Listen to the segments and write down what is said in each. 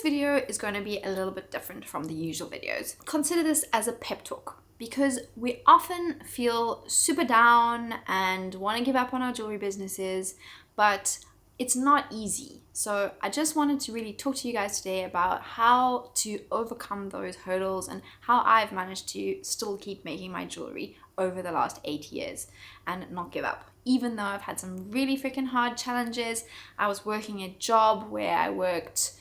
video is going to be a little bit different from the usual videos. Consider this as a pep talk, because we often feel super down and want to give up on our jewelry businesses, but it's not easy. So I just wanted to really talk to you guys today about how to overcome those hurdles and how I've managed to still keep making my jewelry over the last 8 years and not give up. Even though I've had some really freaking hard challenges. I was working a job where I worked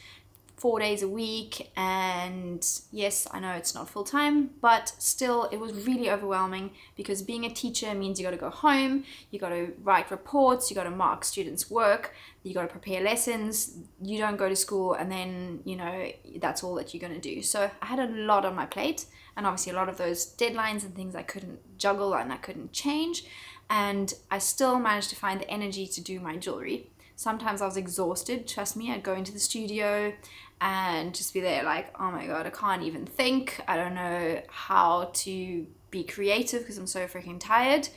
4 days a week, and yes, I know it's not full time, but still it was really overwhelming, because being a teacher means you got to go home, you got to write reports, you got to mark students' work, you got to prepare lessons, you don't go to school, and then, you know, that's all that you're going to do. So I had a lot on my plate, and obviously a lot of those deadlines and things I couldn't juggle and I couldn't change, and I still managed to find the energy to do my jewelry. Sometimes I was exhausted, trust me. I'd go into the studio and just be there like, oh my god, I can't even think. I don't know how to be creative because I'm so freaking tired.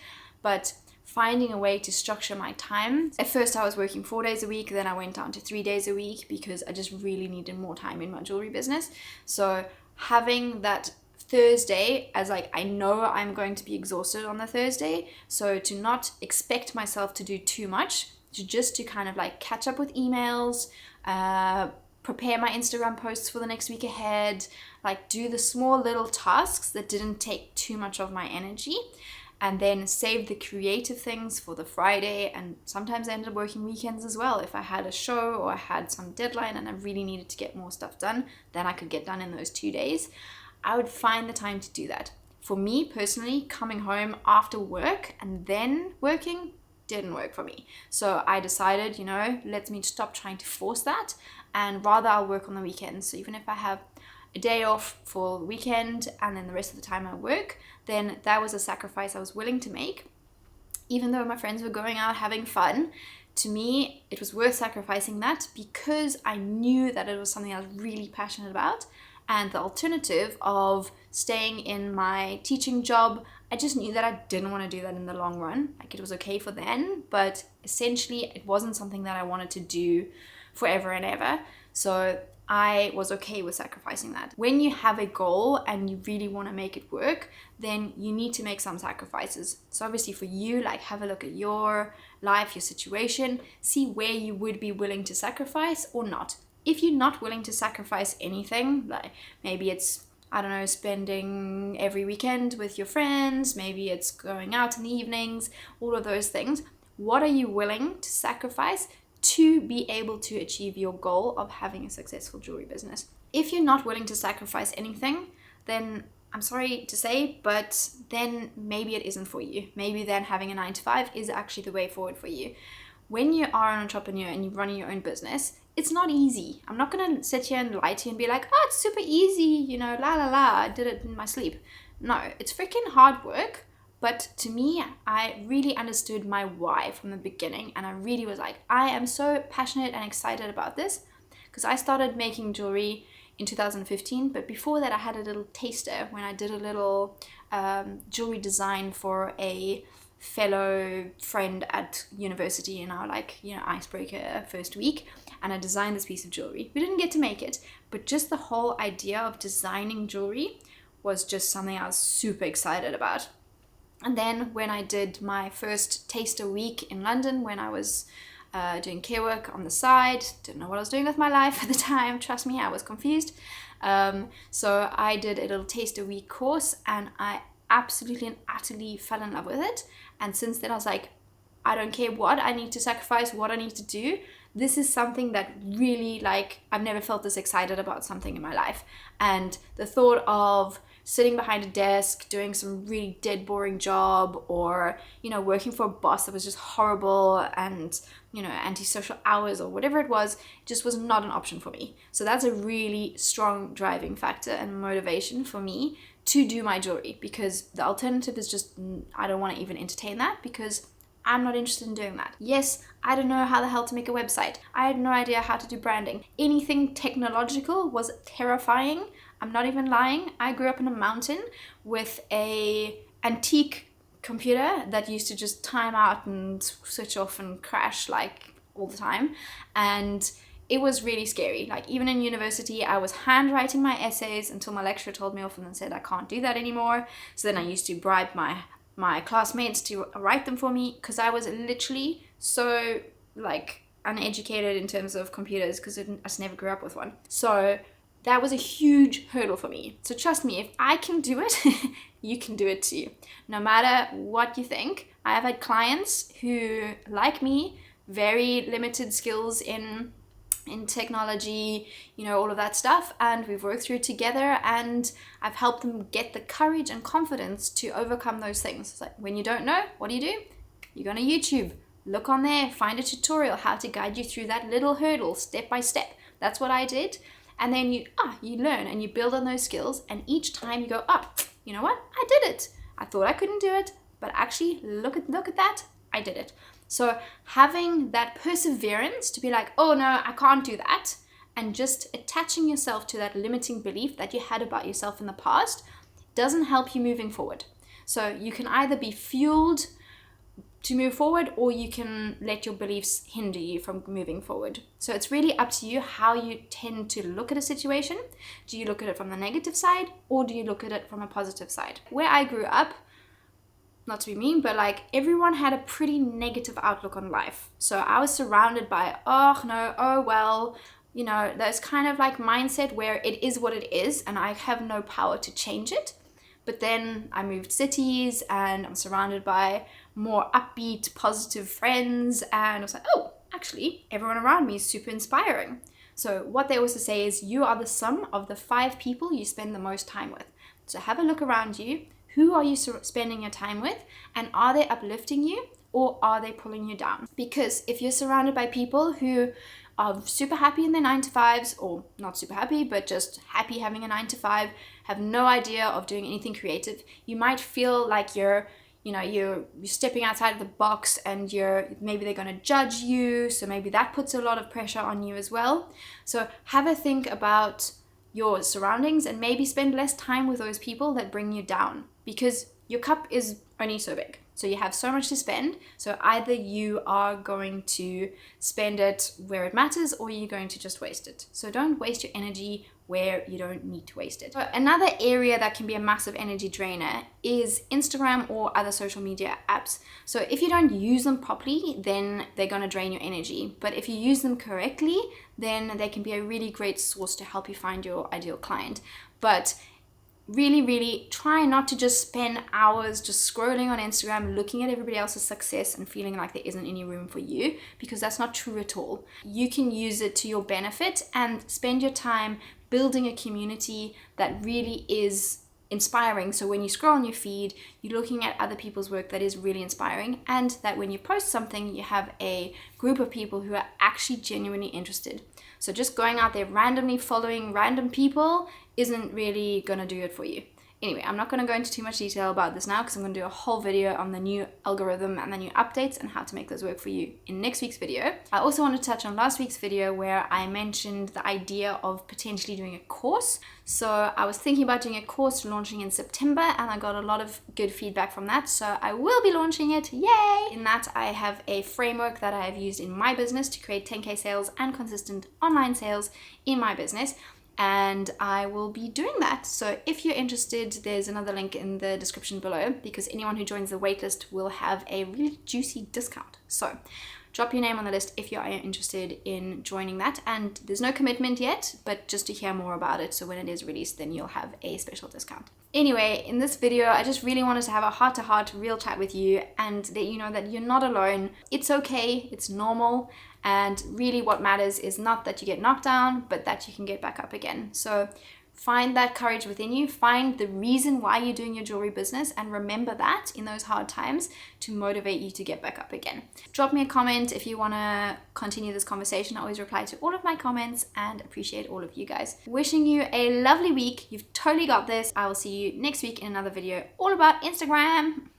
But finding a way to structure my time. At first I was working 4 days a week, then I went down to 3 days a week because I just really needed more time in my jewelry business. So having that Thursday as like, I know I'm going to be exhausted on the Thursday, so to not expect myself to do too much, to kind of like catch up with emails, prepare my Instagram posts for the next week ahead, like do the small little tasks that didn't take too much of my energy, and then save the creative things for the Friday. And sometimes I ended up working weekends as well. If I had a show or I had some deadline and I really needed to get more stuff done, then I could get done in those 2 days. I would find the time to do that. For me personally, coming home after work and then working didn't work for me. So I decided, you know, let me stop trying to force that, and rather I'll work on the weekends. So even if I have a day off for the weekend and then the rest of the time I work, then that was a sacrifice I was willing to make. Even though my friends were going out having fun, to me it was worth sacrificing that, because I knew that it was something I was really passionate about. And the alternative of staying in my teaching job, I just knew that I didn't want to do that in the long run. Like, it was okay for then, but essentially it wasn't something that I wanted to do forever and ever. So I was okay with sacrificing that. When you have a goal and you really want to make it work, then you need to make some sacrifices. So obviously for you, like, have a look at your life, your situation, see where you would be willing to sacrifice or not. If you're not willing to sacrifice anything, like maybe it's, I don't know, spending every weekend with your friends, maybe it's going out in the evenings, all of those things, what are you willing to sacrifice to be able to achieve your goal of having a successful jewelry business? If you're not willing to sacrifice anything, then I'm sorry to say, but then maybe it isn't for you. Maybe then having a 9 to 5 is actually the way forward for you. When you are an entrepreneur and you're running your own business, it's not easy. I'm not going to sit here and lie to you and be like, oh, it's super easy, you know, la la la, I did it in my sleep. No, it's freaking hard work. But to me, I really understood my why from the beginning. And I really was like, I am so passionate and excited about this, because I started making jewelry in 2015. But before that, I had a little taster when I did a little jewelry design for a fellow friend at university in our, like, you know, icebreaker first week, and I designed this piece of jewelry. We didn't get to make it, but just the whole idea of designing jewelry was just something I was super excited about. And then when I did my first taster week in London, when I was doing care work on the side, didn't know what I was doing with my life at the time, trust me, I was confused. So I did a little taster week course, and I absolutely and utterly fell in love with it. And since then I was like, I don't care what I need to sacrifice, what I need to do. This is something that really, like, I've never felt this excited about something in my life. And the thought of sitting behind a desk, doing some really dead boring job, or, you know, working for a boss that was just horrible and, you know, antisocial hours or whatever it was, just was not an option for me. So that's a really strong driving factor and motivation for me to do my jewelry, because the alternative is just, I don't want to even entertain that, because I'm not interested in doing that. Yes, I don't know how the hell to make a website. I had no idea how to do branding. Anything technological was terrifying. I'm not even lying. I grew up in a mountain with a antique computer that used to just time out and switch off and crash like all the time. And it was really scary. Like even in university, I was handwriting my essays until my lecturer told me off and then said I can't do that anymore. So then I used to bribe my classmates to write them for me, because I was literally so like uneducated in terms of computers, because I just never grew up with one. So that was a huge hurdle for me. So trust me, if I can do it, you can do it too. No matter what you think. I have had clients who, like me, very limited skills in technology, all of that stuff, and we've worked through it together, and I've helped them get the courage and confidence to overcome those things. It's like, when you don't know, what do? You go on YouTube, look on there, find a tutorial how to guide you through that little hurdle step by step. That's what I did. And then you learn and you build on those skills, and each time you go, you know what, I did it. I thought I couldn't do it, but actually look at that, I did it. So having that perseverance to be like, oh no, I can't do that, and just attaching yourself to that limiting belief that you had about yourself in the past doesn't help you moving forward. So you can either be fueled to move forward, or you can let your beliefs hinder you from moving forward. So it's really up to you how you tend to look at a situation. Do you look at it from the negative side, or do you look at it from a positive side? Where I grew up, not to be mean, but like everyone had a pretty negative outlook on life. So I was surrounded by, oh no, oh well, there's kind of like mindset where it is what it is and I have no power to change it. But then I moved cities and I'm surrounded by more upbeat, positive friends, and I was like, oh, actually, everyone around me is super inspiring. So what they also say is you are the sum of the 5 people you spend the most time with. So have a look around you. Who are you spending your time with? And are they uplifting you, or are they pulling you down? Because if you're surrounded by people who are super happy in their 9-to-5s, or not super happy, but just happy having a 9-to-5, have no idea of doing anything creative, you might feel like you're stepping outside of the box, and maybe they're going to judge you. So maybe that puts a lot of pressure on you as well. So have a think about your surroundings and maybe spend less time with those people that bring you down, because your cup is only so big. So you have so much to spend. So either you are going to spend it where it matters, or you're going to just waste it. So don't waste your energy where you don't need to waste it. So another area that can be a massive energy drainer is Instagram or other social media apps. So if you don't use them properly, then they're going to drain your energy. But if you use them correctly, then they can be a really great source to help you find your ideal client. But really, really try not to just spend hours just scrolling on Instagram, looking at everybody else's success and feeling like there isn't any room for you, because that's not true at all. You can use it to your benefit and spend your time building a community that really is inspiring. So when you scroll on your feed, you're looking at other people's work that is really inspiring, and that when you post something, you have a group of people who are actually genuinely interested. So just going out there randomly following random people isn't really going to do it for you. Anyway, I'm not going to go into too much detail about this now, because I'm going to do a whole video on the new algorithm and the new updates and how to make those work for you in next week's video. I also want to touch on last week's video where I mentioned the idea of potentially doing a course. So I was thinking about doing a course launching in September, and I got a lot of good feedback from that. So I will be launching it. Yay! In that, I have a framework that I have used in my business to create 10K sales and consistent online sales in my business. And I will be doing that. So if you're interested, there's another link in the description below, because anyone who joins the waitlist will have a really juicy discount. So drop your name on the list if you are interested in joining that. And there's no commitment yet, but just to hear more about it. So when it is released, then you'll have a special discount. Anyway, in this video, I just really wanted to have a heart-to-heart real chat with you and let you know that you're not alone. It's okay, it's normal. And really what matters is not that you get knocked down, but that you can get back up again. So find that courage within you, find the reason why you're doing your jewelry business, and remember that in those hard times to motivate you to get back up again. Drop me a comment if you want to continue this conversation. I always reply to all of my comments and appreciate all of you guys. Wishing you a lovely week. You've totally got this. I will see you next week in another video all about Instagram.